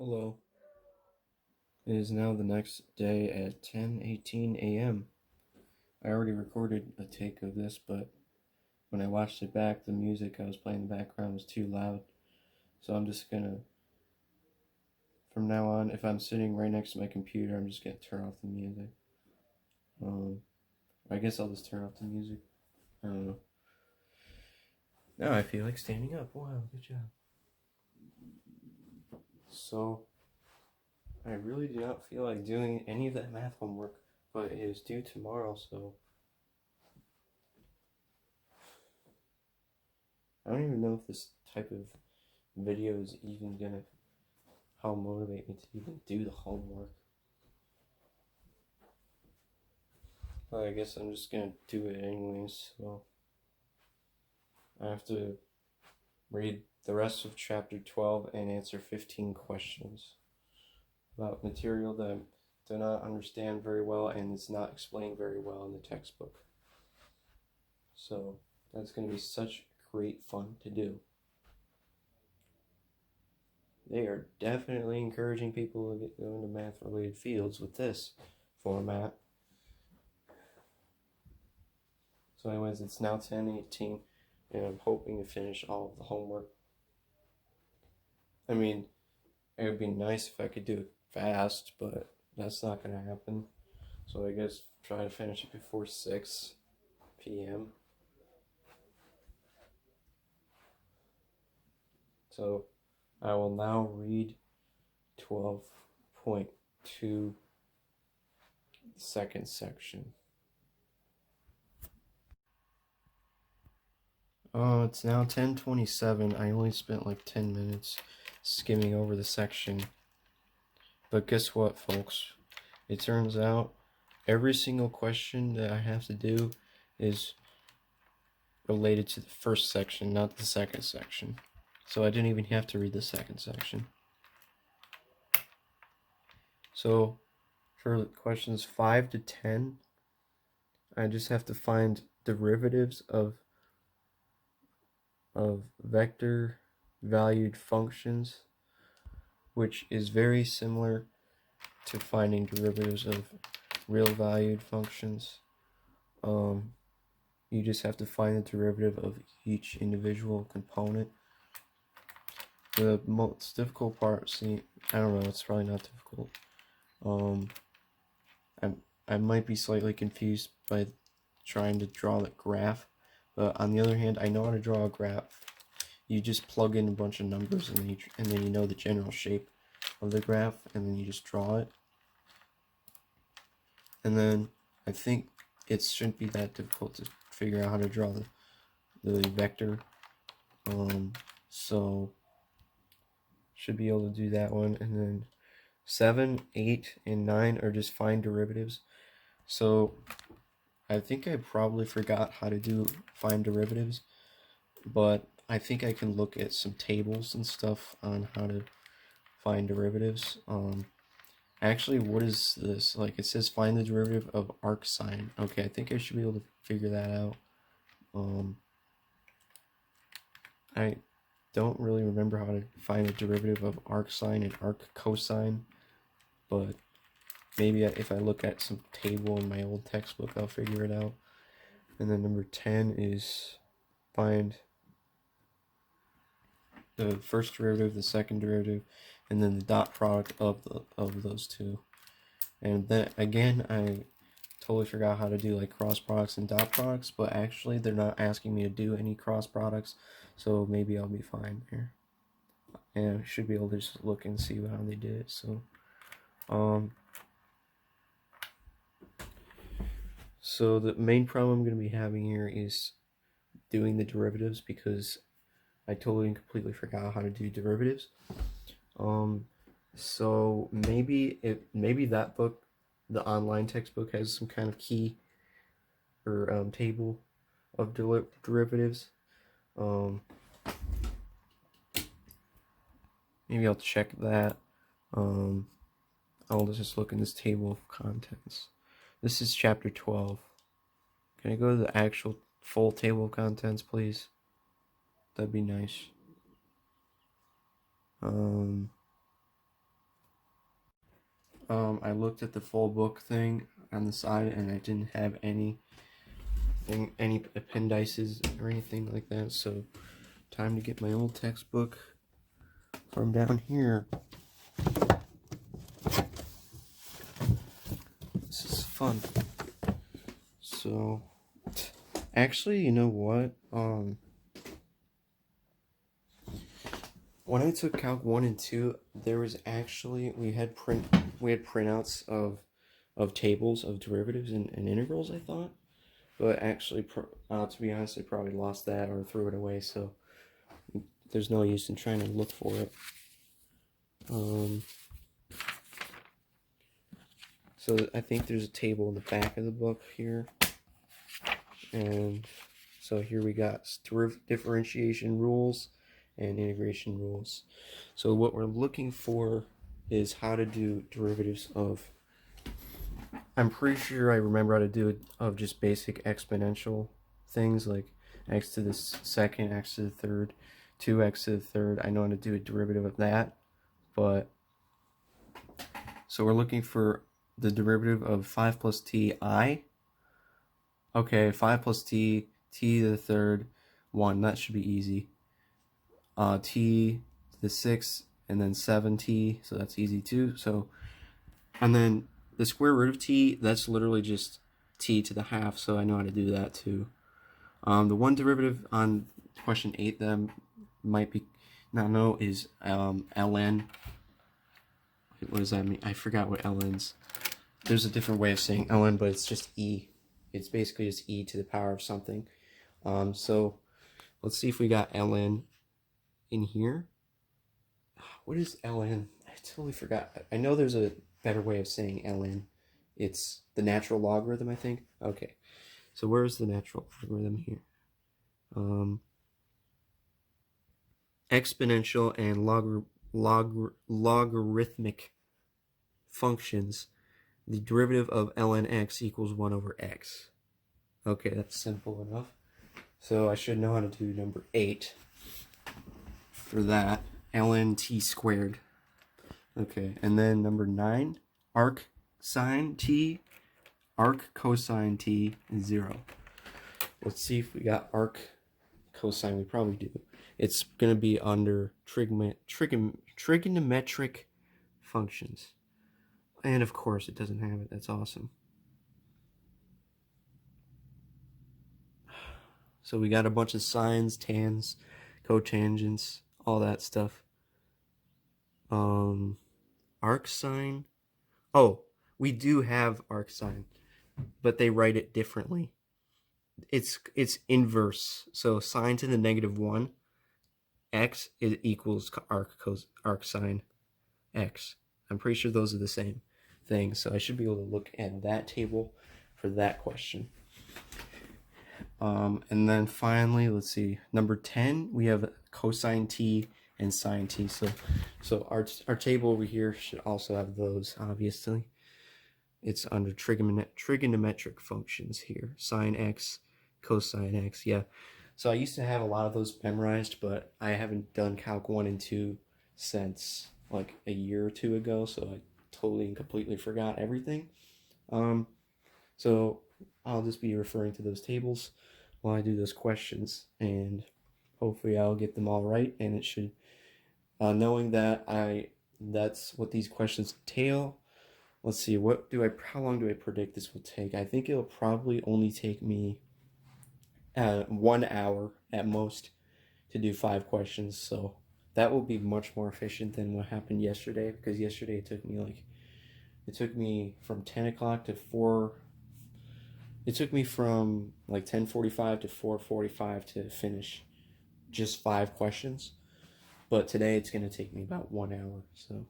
Hello. It is now the next day at 10:18 a.m. I already recorded a take of this, but when I watched it back, the music I was playing in the background was too loud. So I'm just gonna, from now on, if I'm sitting right next to my computer, I'm just gonna turn off the music. I guess I'll just turn off the music. I don't know. Now I feel like standing up. Wow, good job. So, I really do not feel like doing any of that math homework, but it is due tomorrow, so I don't even know if this type of video is even gonna help motivate me to even do the homework. But I guess I'm just gonna do it anyways, so I have to read the rest of chapter 12 and answer 15 questions about material that I do not understand very well and is not explained very well in the textbook. So that's gonna be such great fun to do. They are definitely encouraging people to go into math related fields with this format. So anyways, it's now 10:18 and I'm hoping to finish all of the homework. I mean, it would be nice if I could do it fast, but that's not going to happen. So I guess try to finish it before 6 p.m. So I will now read 12.2, second section. Oh, it's now 10:27. I only spent like 10 minutes skimming over the section. But guess what, folks? It turns out every single question that I have to do is related to the first section, not the second section. So I didn't even have to read the second section. So for questions 5 to 10, I just have to find derivatives of vector valued functions, which is very similar to finding derivatives of real valued functions. You just have to find the derivative of each individual component. The most difficult part, see, I don't know, it's probably not difficult. I might be slightly confused by trying to draw the graph, but on the other hand, I know how to draw a graph. You just plug in a bunch of numbers and then you know the general shape of the graph, and then you just draw it. And then I think it shouldn't be that difficult to figure out how to draw the vector. So should be able to do that one. And then 7, 8, and 9 are just find derivatives. So I think I probably forgot how to find derivatives, but I think I can look at some tables and stuff on how to find derivatives. Actually, what is this? Like, it says find the derivative of arcsine. Okay, I think I should be able to figure that out. I don't really remember how to find the derivative of arcsine and arccosine, but maybe if I look at some table in my old textbook, I'll figure it out. And then number 10 is find the first derivative, the second derivative, and then the dot product of those two. And then again, I totally forgot how to do like cross products and dot products, but actually they're not asking me to do any cross products, so maybe I'll be fine here. And I should be able to just look and see how they did it. So the main problem I'm going to be having here is doing the derivatives, because I totally and completely forgot how to do derivatives. So maybe that book, the online textbook, has some kind of key or table of derivatives. Maybe I'll check that. I'll just look in this table of contents. This is chapter 12. Can I go to the actual full table of contents, please? That'd be nice. I looked at the full book thing on the side, and I didn't have any appendices or anything like that. So, time to get my old textbook from down here. This is fun. So, actually, you know what? When I took Calc 1 and 2, there was actually, we had printouts of tables of derivatives and integrals, I thought. But actually, to be honest, I probably lost that or threw it away, so there's no use in trying to look for it. So I think there's a table in the back of the book here. And so here we got differentiation rules and integration rules. So what we're looking for is how to do derivatives of, I'm pretty sure I remember how to do it of just basic exponential things like x to the second, x to the third, 2x to the third. I know how to do a derivative of that, but so we're looking for the derivative of 5 plus t I. Okay, 5 plus t, t to the third, 1. That should be easy. T to the 6th, and then 7t, so that's easy too. So, and then the square root of t, that's literally just t to the half, so I know how to do that too. The one derivative on question 8 that might be not know is ln. What does that mean? I forgot what ln's. There's a different way of saying ln, but it's just e. It's basically just e to the power of something. So let's see if we got ln in here. What is ln? I totally forgot. I know there's a better way of saying ln. It's the natural logarithm, I think. Okay, so where's the natural logarithm here? Exponential and logarithmic functions. The derivative of ln x equals 1 over x. Okay, that's simple enough. So I should know how to do number 8 for that. ln t squared. Okay, and then number 9, arc sine t, arc cosine t, 0. Let's see if we got arc cosine. We probably do. It's going to be under trigonometric functions. And of course, it doesn't have it. That's awesome. So we got a bunch of sines, tans, cotangents, all that stuff. Arc sine. Oh, we do have arc sine, but they write it differently. It's inverse. So sine to the -1, x equals arc sine x. I'm pretty sure those are the same thing. So I should be able to look at that table for that question. And then finally, let's see, number 10, we have cosine t and sine t. So our table over here should also have those, obviously. It's under trigonometric functions here. Sine x, cosine x, yeah. So I used to have a lot of those memorized, but I haven't done Calc 1 and 2 since like a year or two ago, so I totally and completely forgot everything. So I'll just be referring to those tables while I do those questions, and hopefully I'll get them all right, and it should, knowing that that's what these questions entail. Let's see, how long do I predict this will take? I think it'll probably only take me 1 hour at most to do 5 questions, so that will be much more efficient than what happened yesterday, because yesterday it took me from 10 o'clock to 4. It took me from like 10:45 to 4:45 to finish just 5 questions, but today it's going to take me about 1 hour, so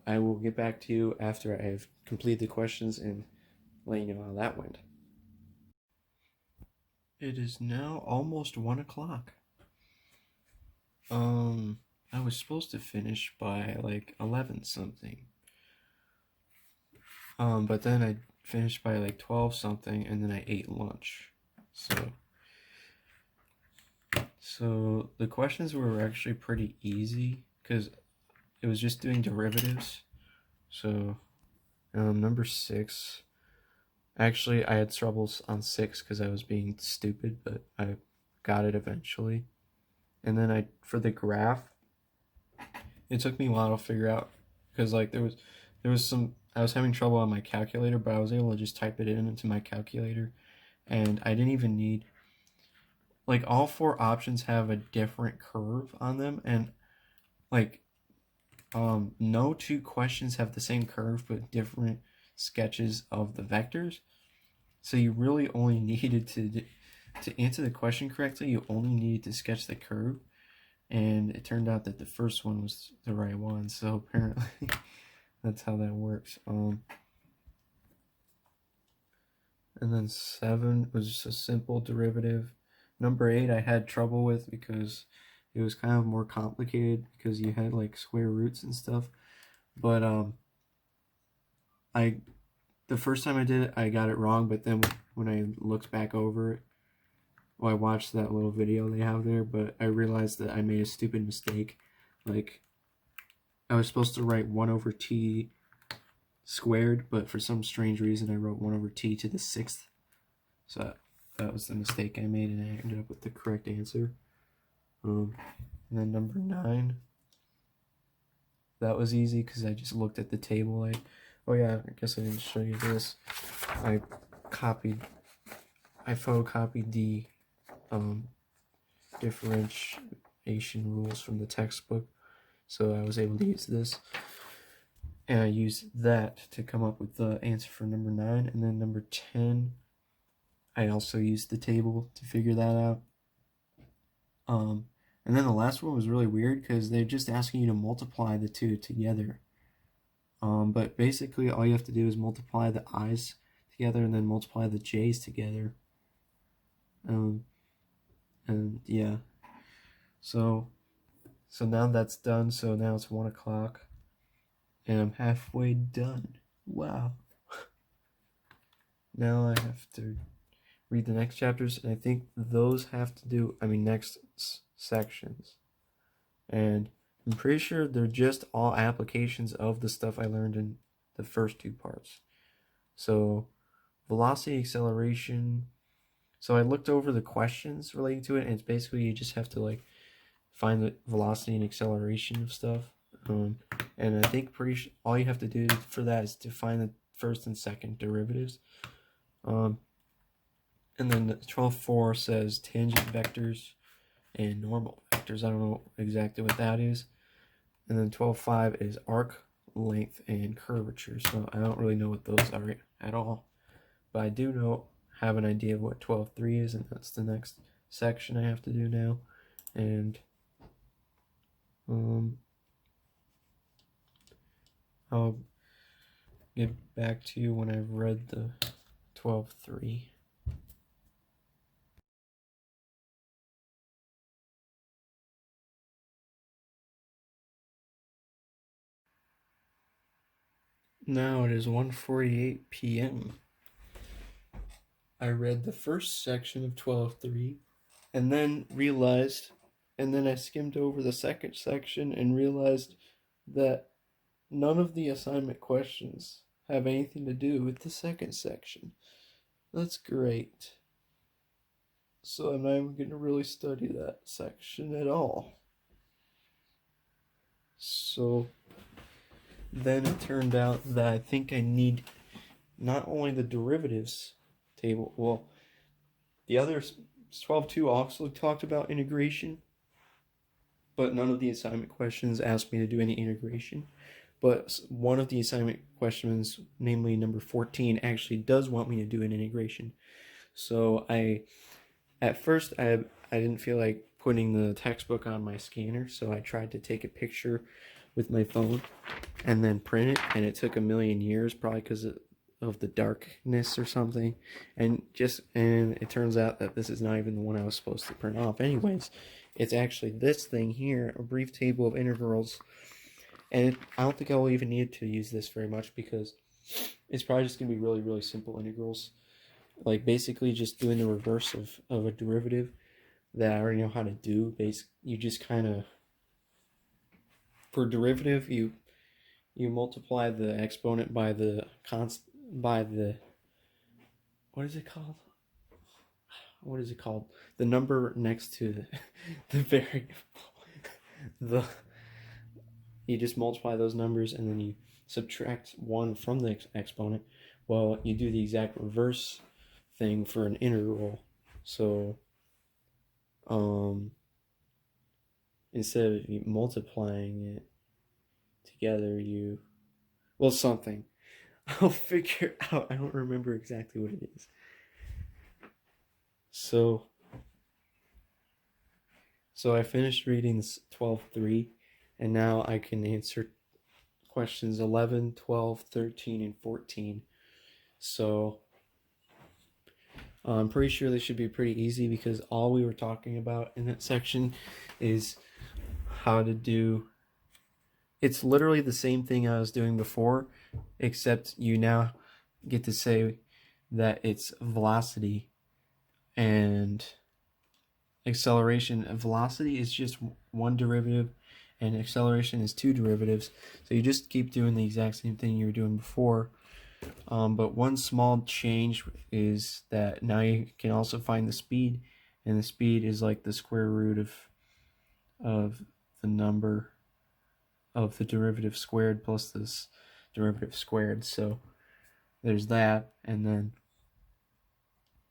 I will get back to you after I've completed the questions and let you know how that went. It is now almost 1 o'clock. I was supposed to finish by like 11 something. But then I finished by like 12 something, and then I ate lunch. So the questions were actually pretty easy because it was just doing derivatives So number 6. Actually, I had troubles on 6 because I was being stupid, but I got it eventually. And then for the graph, it took me a while to figure out because like there was some I was having trouble on my calculator, but I was able to just type it in into my calculator, and I didn't even need like all 4 options have a different curve on them, and like no 2 questions have the same curve but different sketches of the vectors. So you really only needed to answer the question correctly, you only needed to sketch the curve, and it turned out that the first one was the right one. So apparently that's how that works. And then 7 was just a simple derivative. Number 8 I had trouble with because it was kind of more complicated because you had like square roots and stuff. But the first time I did it, I got it wrong. But then when I looked back over it, well, I watched that little video they have there, but I realized that I made a stupid mistake. Like, I was supposed to write 1 over t squared, but for some strange reason I wrote 1 over t to the 6th. So that was the mistake I made, and I ended up with the correct answer. And then number 9, that was easy because I just looked at the table. Oh yeah, I guess I didn't show you this. I photocopied the differentiation rules from the textbook, so I was able to use this, and I used that to come up with the answer for number 9. And then number 10, I also used the table to figure that out. And then the last one was really weird because they're just asking you to multiply the 2 together. But basically all you have to do is multiply the i's together and then multiply the j's together. And yeah, so now that's done. So now it's 1 o'clock and I'm halfway done. Wow. Now I have to read the next chapters, and I think those have to do, next sections. And I'm pretty sure they're just all applications of the stuff I learned in the first 2 parts. So, velocity, acceleration. So I looked over the questions relating to it, and it's basically you just have to like find the velocity and acceleration of stuff. And I think all you have to do for that is to find the first and second derivatives. And then 12.4 says tangent vectors and normal vectors. I don't know exactly what that is. And then 12.5 is arc length and curvature. So I don't really know what those are at all. But I do have an idea of what 12.3 is, and that's the next section I have to do now. And I'll get back to you when I've read the 12.3. Now it is 1:48 p.m. I read the first section of 12.3 and then I skimmed over the second section and realized that none of the assignment questions have anything to do with the second section. That's great. So I'm not even going to really study that section at all. So then it turned out that I think I need not only the derivatives table, well, the other 12.2 also talked about integration, but none of the assignment questions asked me to do any integration. But one of the assignment questions, namely number 14, actually does want me to do an integration. So at first I didn't feel like putting the textbook on my scanner, so I tried to take a picture with my phone and then print it, and it took a million years, probably because of the darkness or something, and it turns out that this is not even the one I was supposed to print off anyways. It's actually this thing here, a brief table of integrals, and I don't think I'll even need to use this very much because it's probably just going to be really, really simple integrals, like basically just doing the reverse of a derivative that I already know how to do. You just kind of, for derivative, you you multiply the exponent by the what is it called? What is it called? The number next to the variable. You just multiply those numbers and then you subtract 1 from the exponent. Well, you do the exact reverse thing for an integral. So instead of you multiplying it together, something. I'll figure out. I don't remember exactly what it is. So I finished reading 12.3, and now I can answer questions 11, 12, 13, and 14. So I'm pretty sure they should be pretty easy because all we were talking about in that section is how to do. It's literally the same thing I was doing before, except you now get to say that it's velocity and acceleration. Velocity is just 1 derivative and acceleration is 2 derivatives. So you just keep doing the exact same thing you were doing before. But one small change is that now you can also find the speed, and the speed is like the square root of the number of the derivative squared plus this derivative squared. So there's that, and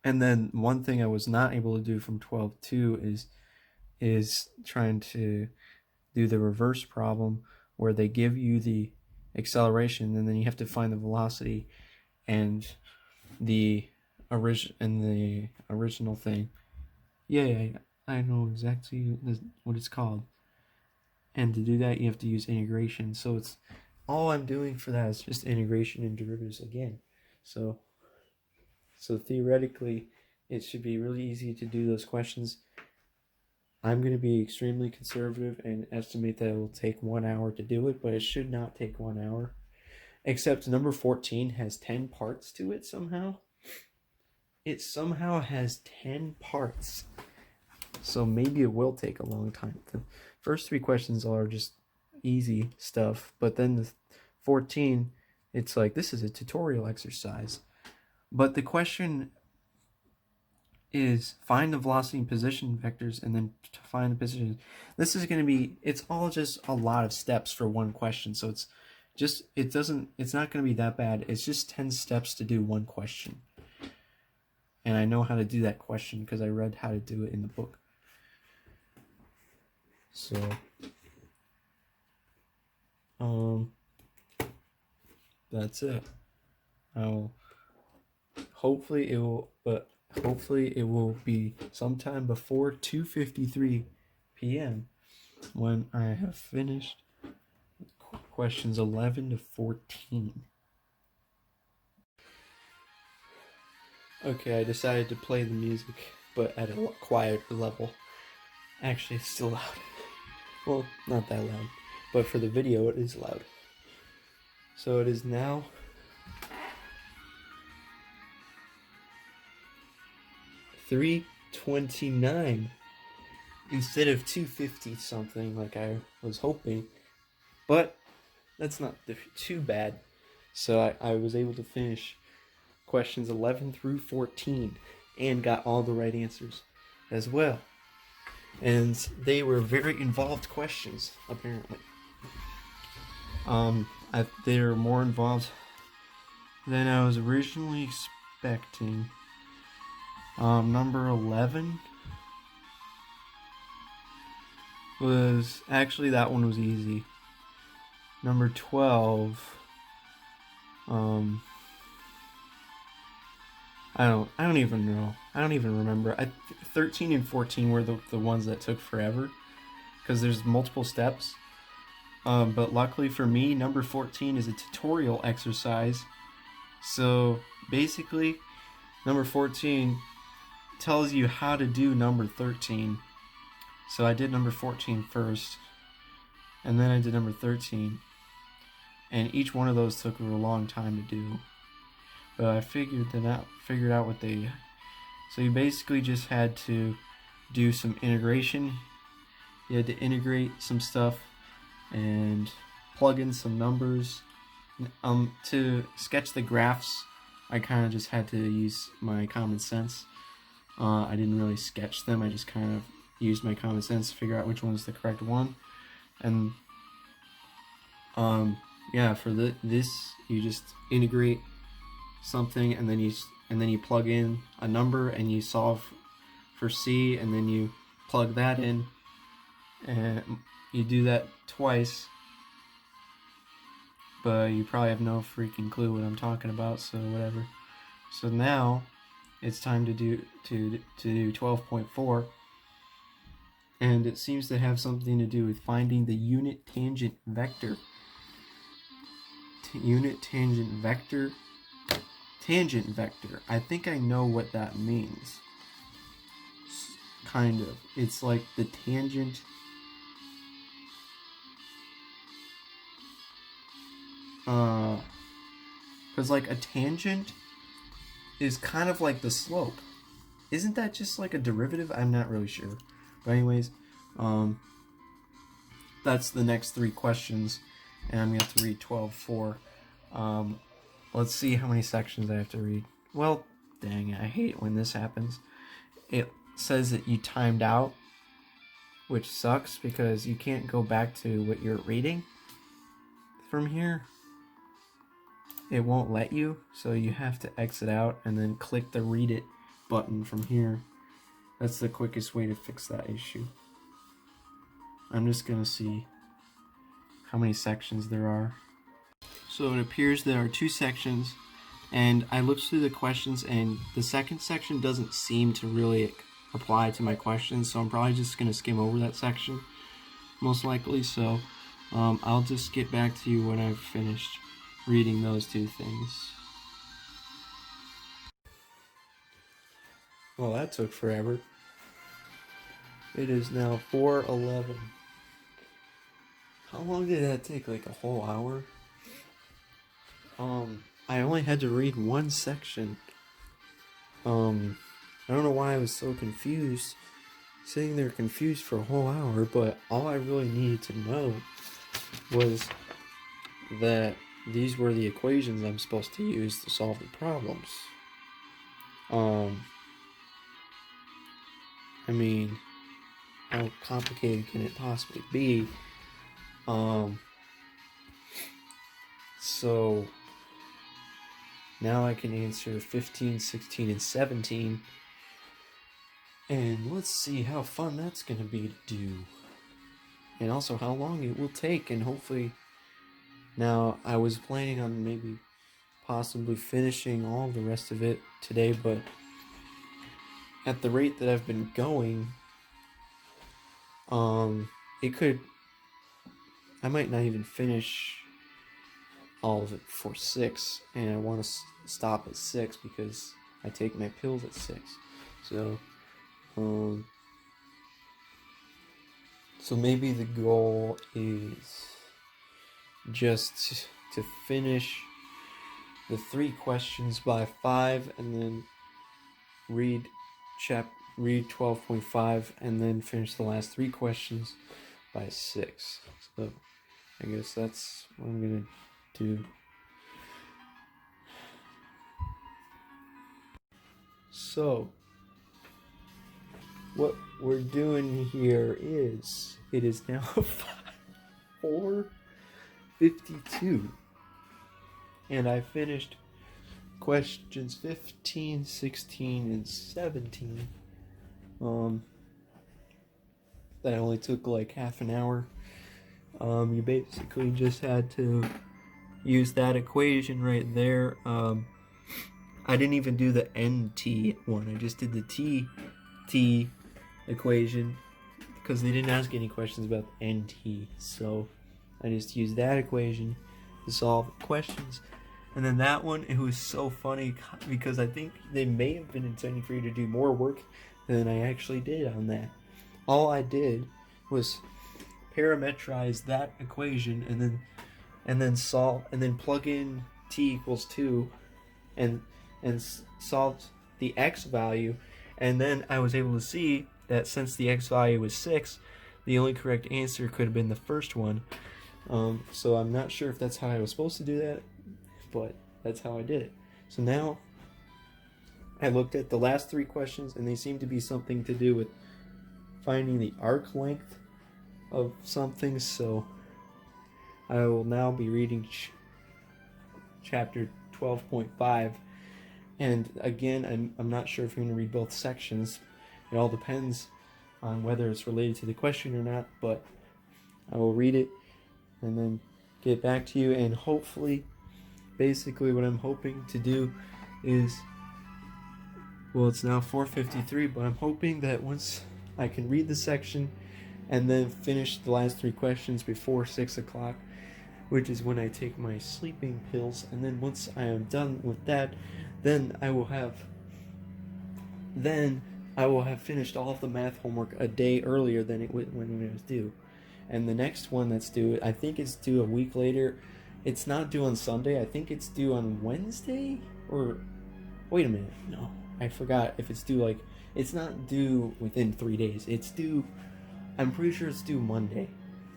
then one thing I was not able to do from 12.2 is trying to do the reverse problem where they give you the acceleration and then you have to find the velocity and the original thing. Yeah, I know exactly what it's called. And to do that, you have to use integration. So it's all I'm doing for that is just integration and derivatives again. So theoretically, it should be really easy to do those questions. I'm going to be extremely conservative and estimate that it will take 1 hour to do it, but it should not take 1 hour. Except number 14 has 10 parts to it somehow. It somehow has 10 parts. So maybe it will take a long time. The first 3 questions are just easy stuff, but then the 14, it's like, this is a tutorial exercise. But the question is find the velocity and position vectors and then to find the position. This is going to be, it's all just a lot of steps for one question. So it's not going to be that bad. It's just 10 steps to do one question. And I know how to do that question because I read how to do it in the book. So, that's it. Hopefully it will be sometime before 2:53 p.m. when I have finished questions 11 to 14. Okay, I decided to play the music, but at a quieter level. Actually, it's still loud. Well, not that loud, but for the video, it is loud. So it is now 3:29 instead of 2:50 something like I was hoping, but that's not too bad. So I was able to finish questions 11 through 14 and got all the right answers as well. And they were very involved questions, apparently. They were more involved than I was originally expecting. Number 11 was actually, that one was easy. Number 12, I don't even know. I don't even remember. 13 and 14 were the ones that took forever because there's multiple steps. But luckily for me, number 14 is a tutorial exercise. So basically, number 14 tells you how to do number 13. So I did number 14 first, and then I did number 13. And each one of those took a long time to do. But I figured out what they... So you basically just had to do some integration. You had to integrate some stuff and plug in some numbers. To sketch the graphs, I kind of just had to use my common sense. I didn't really sketch them, I just kind of used my common sense to figure out which one's the correct one. And yeah, for this you just integrate something, and then you plug in a number and you solve for C, and then you plug that in, and you do that twice, but you probably have no freaking clue what I'm talking about, so whatever. So now it's time to do 12.4, and it seems to have something to do with finding the unit tangent vector. Unit tangent vector. Tangent vector. I think I know what that means. Kind of. It's like the tangent. Because like a tangent is kind of like the slope. Isn't that just like a derivative? I'm not really sure. But anyways, that's the next 3 questions, and I'm going to have to read 12.4. Let's see how many sections I have to read. Well, dang it, I hate when this happens. It says that you timed out, which sucks because you can't go back to what you're reading from here. It won't let you, so you have to exit out and then click the read it button from here. That's the quickest way to fix that issue. I'm just gonna see how many sections there are. So it appears there are 2 sections, and I looked through the questions, and the second section doesn't seem to really apply to my questions, so I'm probably just gonna skim over that section, most likely. So I'll just get back to you when I've finished reading those 2 things. Well, that took forever. It is now 4:11. How long did that take? Like a whole hour? I only had to read 1 section. I don't know why I was so confused, sitting there confused for a whole hour, but all I really needed to know was that these were the equations I'm supposed to use to solve the problems. I mean, how complicated can it possibly be? So now I can answer 15, 16, and 17. And let's see how fun that's going to be to do. And also how long it will take, and hopefully... Now, I was planning on maybe possibly finishing all the rest of it today, but at the rate that I've been going, it could... I might not even finish all of it before 6, and I want to stop at 6 because I take my pills at 6. So maybe the goal is just to finish the 3 questions by 5, and then read 12.5, and then finish the last 3 questions by 6. So I guess that's what I'm gonna do. So what we're doing here is, it is now 4:52, and I finished questions 15, 16, and 17. That only took like half an hour. You basically just had to use that equation right there. I didn't even do the NT one. I just did the TT equation because they didn't ask any questions about NT. So I just used that equation to solve questions. And then that one, it was so funny because I think they may have been intending for you to do more work than I actually did on that. All I did was parametrize that equation and then solve, and then plug in t equals 2 and solved the x value, and then I was able to see that since the x value was 6, the only correct answer could have been the first one. So I'm not sure if that's how I was supposed to do that, but that's how I did it. So now I looked at the last 3 questions, and they seem to be something to do with finding the arc length of something. So I will now be reading chapter 12.5. And again, I'm not sure if I'm going to read both sections. It all depends on whether it's related to the question or not, but I will read it and then get back to you. And hopefully, basically what I'm hoping to do is, well, it's now 4:53, but I'm hoping that once I can read the section and then finish the last 3 questions before 6 o'clock, which is when I take my sleeping pills, and then once I am done with that, then I will have finished all of the math homework a day earlier than when it was due. And the next one that's due, I think it's due a week later. It's not due on Sunday. I think it's due on Wednesday, or wait a minute. No, I forgot if it's due it's not due within 3 days. It's due, I'm pretty sure it's due Monday.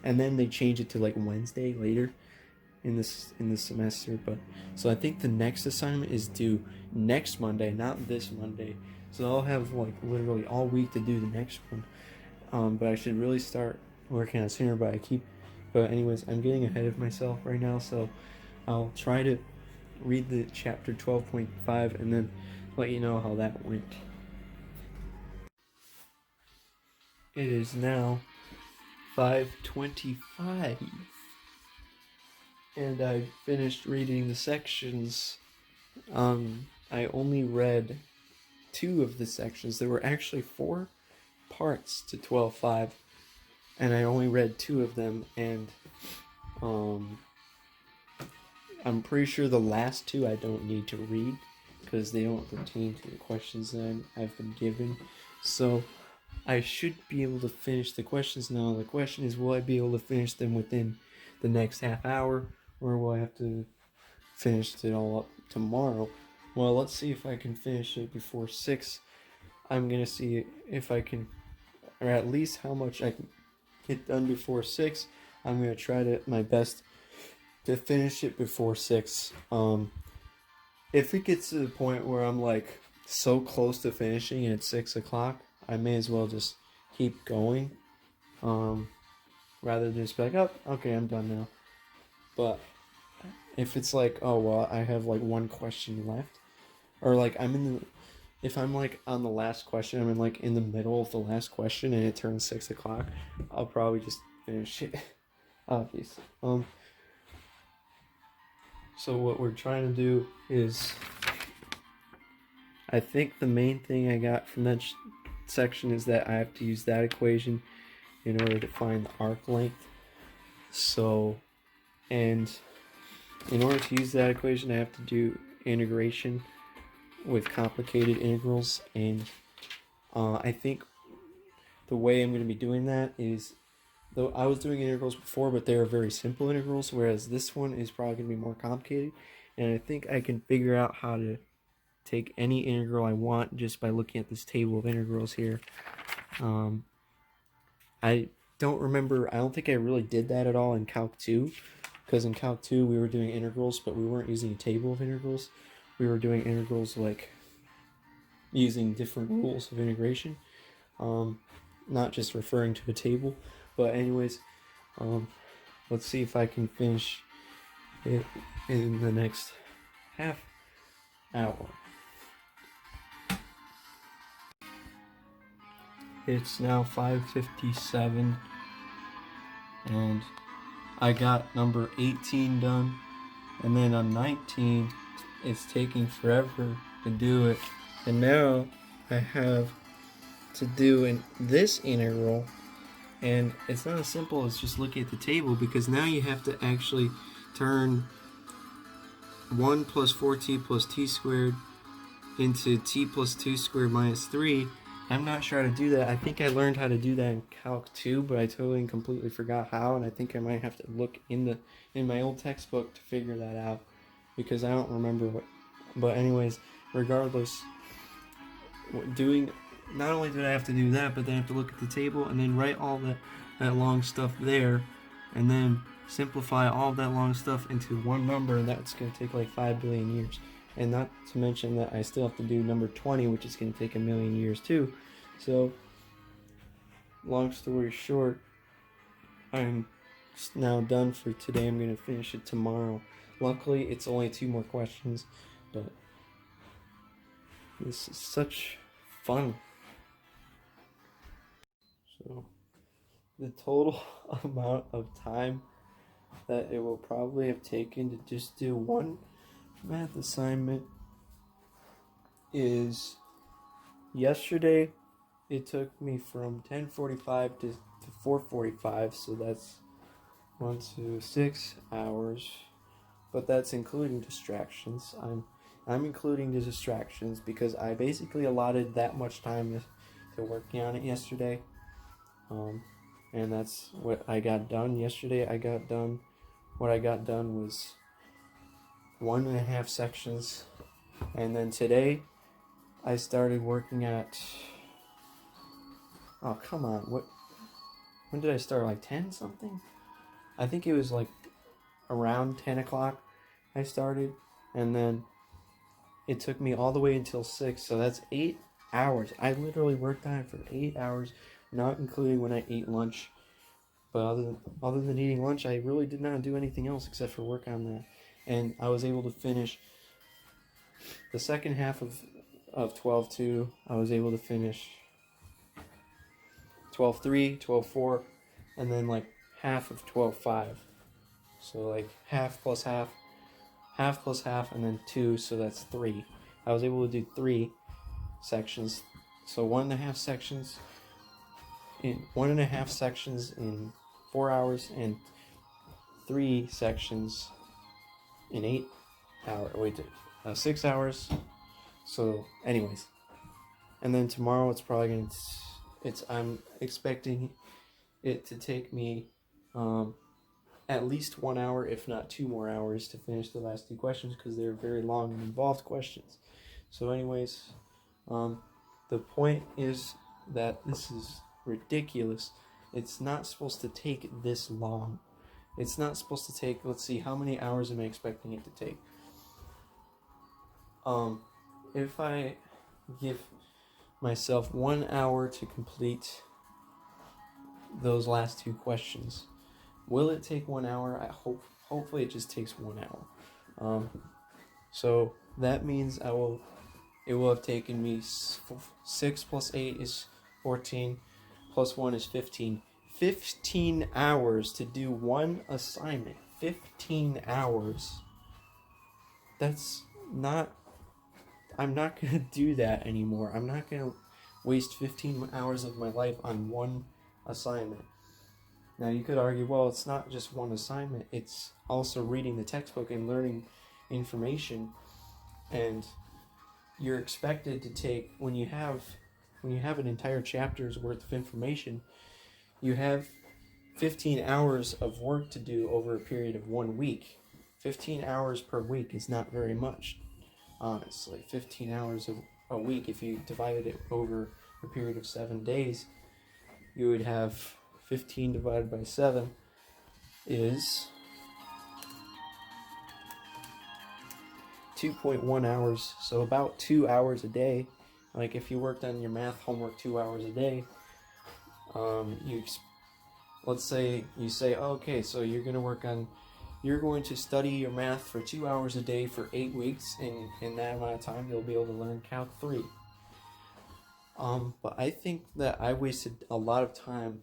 And then they change it to Wednesday later in this semester. But so I think the next assignment is due next Monday, not this Monday. So I'll have literally all week to do the next one. But I should really start working on it sooner. But anyways, I'm getting ahead of myself right now, so I'll try to read the chapter 12.5 and then let you know how that went. It is now 5:25, and I finished reading the sections. I only read 2 of the sections. There were actually 4 parts to 12.5, and I only read 2 of them, and I'm pretty sure the last 2 I don't need to read because they don't pertain to the questions that I've been given. So I should be able to finish the questions now. The question is, will I be able to finish them within the next half hour, or will I have to finish it all up tomorrow? Well, let's see if I can finish it before 6. I'm going to see if I can, or at least how much I can get done before 6. I'm going to try my best to finish it before 6. If it gets to the point where I'm so close to finishing and it's 6 o'clock, I may as well just keep going, rather than just be oh, okay, I'm done now. But if it's oh, well, I have 1 question left, or if I'm on the last question, I'm in the middle of the last question and it turns 6 o'clock, I'll probably just finish it, obviously. So what we're trying to do is, I think the main thing I got from that section is that I have to use that equation in order to find the arc length. So, and in order to use that equation, I have to do integration with complicated integrals, and I think the way I'm going to be doing that is, though I was doing integrals before, but they were very simple integrals, whereas this one is probably going to be more complicated, and I think I can figure out how to take any integral I want just by looking at this table of integrals here. I don't think I really did that at all in Calc 2, because in Calc 2 we were doing integrals, but we weren't using a table of integrals. We were doing integrals using different rules of integration, not just referring to a table. But anyways, let's see if I can finish it in the next half hour. It's now 5:57, and I got number 18 done, and then on 19, it's taking forever to do it, and now I have to do this integral, and it's not as simple as just looking at the table, because now you have to actually turn 1 plus 4t plus t squared into t plus 2 squared minus 3. I'm not sure how to do that. I think I learned how to do that in Calc 2, but I totally and completely forgot how, and I think I might have to look in my old textbook to figure that out, because I don't remember what. But anyways, regardless, not only did I have to do that, but then I have to look at the table and then write all that long stuff there, and then simplify all of that long stuff into one number, and that's going to take like 5 billion years. And not to mention that I still have to do number 20, which is going to take 1,000,000 years too. So, long story short, I'm now done for today. I'm going to finish it tomorrow. Luckily, it's only 2 more questions, but this is such fun. So, the total amount of time that it will probably have taken to just do one math assignment is yesterday it took me from 10:45 to 4:45, so that's 1 to 6 hours, but that's including distractions. I'm including the distractions because I basically allotted that much time to working on it yesterday, and that's what I got done yesterday. What I got done was 1.5 sections, and then today I started working at, oh come on, when did I start, like 10 something? I think it was like around 10 o'clock I started, and then it took me all the way until 6, so that's 8 hours. I literally worked on it for 8 hours, not including when I ate lunch. But other than eating lunch, I really did not do anything else except for work on that. And I was able to finish the second half of 12.2. I was able to finish 12.3, 12.4, and then like half of 12.5. So like half plus half, and then 2, so that's 3. I was able to do 3 sections. So 1.5 sections in 1.5 sections in 4 hours, and 3 sections in 8 hours. 6 hours. So, anyways, and then tomorrow it's probably I'm expecting it to take me at least 1 hour, if not 2 more hours, to finish the last 2 questions because they're very long and involved questions. So, anyways, the point is that this is ridiculous. It's not supposed to take this long. It's not supposed to take, let's see, how many hours am I expecting it to take? If I give myself 1 hour to complete those last 2 questions, will it take 1 hour? Hopefully it just takes 1 hour. So that means it will have taken me 6 plus 8 is 14, plus 1 is 15. 15 hours to do one assignment. 15 hours. I'm not going to do that anymore. I'm not going to waste 15 hours of my life on one assignment. Now you could argue, well, it's not just one assignment. It's also reading the textbook and learning information. And you're expected to take, when you have an entire chapter's worth of information, you have 15 hours of work to do over a period of 1 week. 15 hours per week is not very much, honestly. 15 hours a week, if you divided it over a period of 7 days, you would have 15 divided by 7 is 2.1 hours, so about 2 hours a day. Like if you worked on your math homework 2 hours a day, let's say you say, okay, so you're going to study your math for 2 hours a day for 8 weeks, and in that amount of time you'll be able to learn Calc 3. But I think that I wasted a lot of time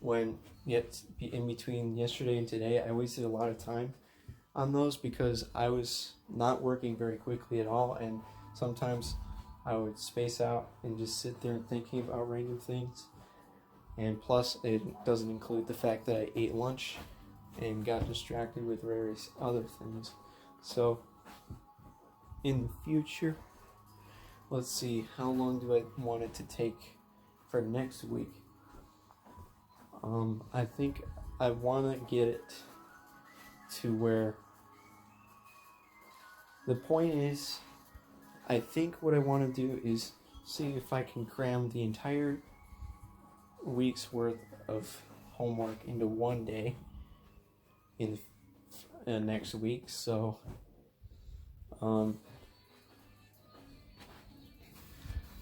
in between yesterday and today. I wasted a lot of time on those because I was not working very quickly at all, and sometimes I would space out and just sit there thinking about random things. And plus, it doesn't include the fact that I ate lunch and got distracted with various other things. So, in the future, let's see, how long do I want it to take for next week? I think I want to get it to where the point is, I think what I want to do is see if I can cram the entire week's worth of homework into one day, in next week. So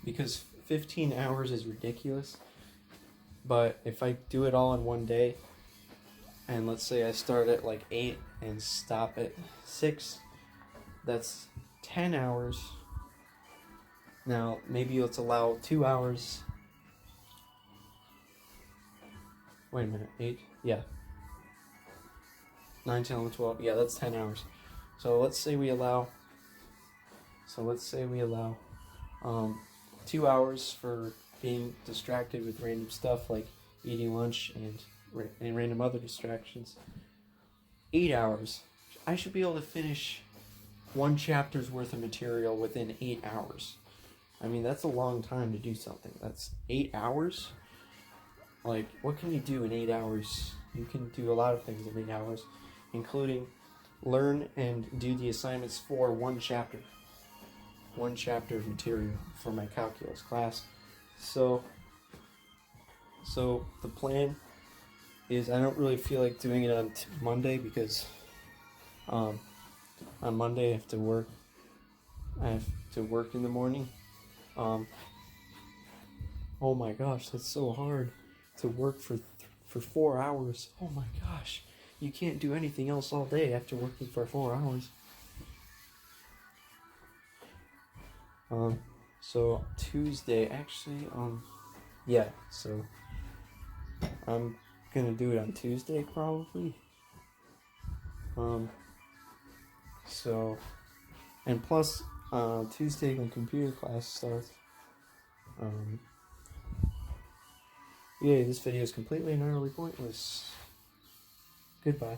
because 15 hours is ridiculous, but if I do it all in one day, and let's say I start at like 8 and stop at 6, that's 10 hours. Now maybe let's allow 2 hours. Wait a minute, 8? Yeah. 9, 10, 11, 12. Yeah, that's 10 hours. So let's say we allow 2 hours for being distracted with random stuff like eating lunch and random other distractions. 8 hours. I should be able to finish one chapter's worth of material within 8 hours. I mean, that's a long time to do something. That's 8 hours? Like, what can you do in 8 hours? You can do a lot of things in 8 hours, including learn and do the assignments for one chapter of material for my calculus class. So the plan is I don't really feel like doing it on Monday because on Monday I have to work. I have to work in the morning. Oh my gosh, that's so hard to work for 4 hours. Oh my gosh, you can't do anything else all day after working for 4 hours. So Tuesday, actually, yeah, so I'm gonna do it on Tuesday probably. So, and plus, Tuesday when computer class starts, yeah, this video is completely and utterly pointless. Goodbye.